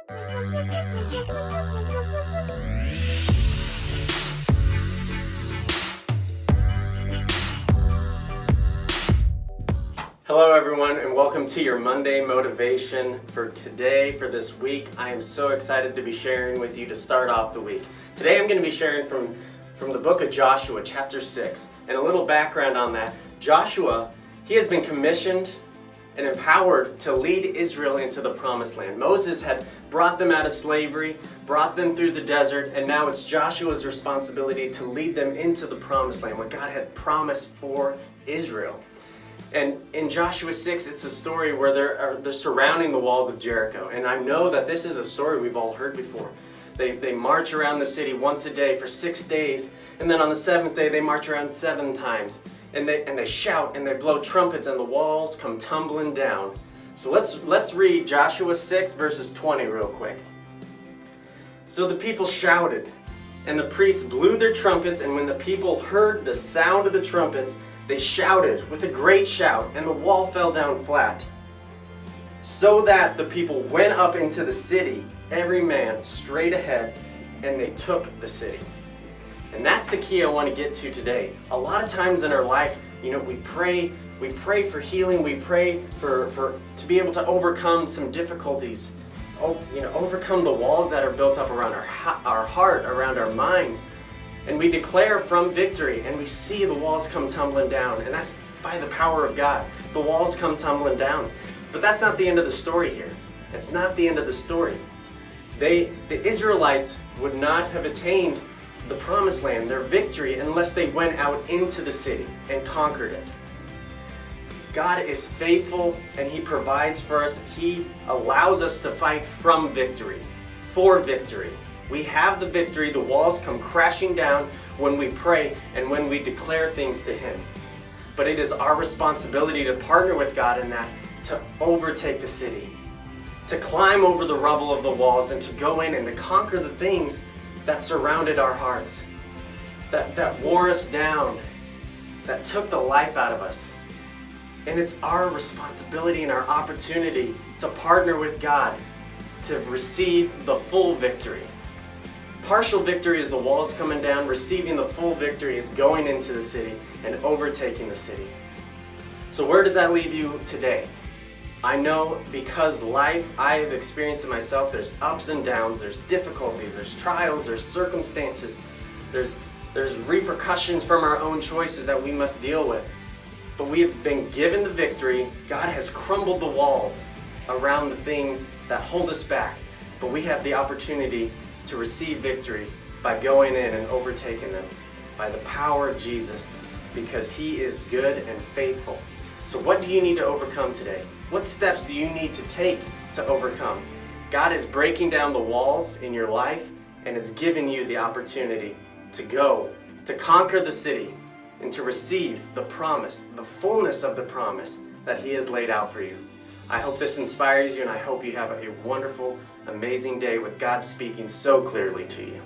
Hello everyone, and welcome to your Monday motivation for today, for this week. I am so excited to be sharing with you to start off the week. Today I'm going to be sharing from the book of Joshua, chapter 6. And a little background on that. Joshua, he has been commissioned and empowered to lead Israel into the promised land. Moses had brought them out of slavery, brought them through the desert, and now it's Joshua's responsibility to lead them into the promised land, what God had promised for Israel. And in Joshua 6, it's a story where they're surrounding the walls of Jericho. And I know that this is a story we've all heard before. They march around the city once a day for 6 days, and then on the 7th day they march around 7 times. And they shout and they blow trumpets and the walls come tumbling down. So let's read Joshua 6 verses 20 real quick. So the people shouted, and the priests blew their trumpets, and when the people heard the sound of the trumpets, they shouted with a great shout, and the wall fell down flat. So that the people went up into the city, every man straight ahead, and they took the city. And that's the key I want to get to today. A lot of times in our life, we pray for healing, we pray for to be able to overcome some difficulties, overcome the walls that are built up around our heart, around our minds. And we declare from victory, and we see the walls come tumbling down. And that's by the power of God. The walls come tumbling down. But that's not the end of the story here. It's not the end of the story. The Israelites would not have attained the promised land, their victory, unless they went out into the city and conquered it. God is faithful, and He provides for us. He allows us to fight from victory, for victory. We have the victory. The walls come crashing down when we pray and when we declare things to Him. But it is our responsibility to partner with God in that, to overtake the city, to climb over the rubble of the walls, and to go in and to conquer the things that surrounded our hearts, that wore us down, that took the life out of us. And it's our responsibility and our opportunity to partner with God to receive the full victory. Partial victory is the walls coming down. Receiving the full victory is going into the city and overtaking the city. So where does that leave you today? I know, because life, I have experienced it myself, there's ups and downs, there's difficulties, there's trials, there's circumstances, there's repercussions from our own choices that we must deal with. But we have been given the victory. God has crumbled the walls around the things that hold us back. But we have the opportunity to receive victory by going in and overtaking them by the power of Jesus, because He is good and faithful. So what do you need to overcome today? What steps do you need to take to overcome? God is breaking down the walls in your life and is giving you the opportunity to go, to conquer the city, and to receive the promise, the fullness of the promise that He has laid out for you. I hope this inspires you, and I hope you have a wonderful, amazing day with God speaking so clearly to you.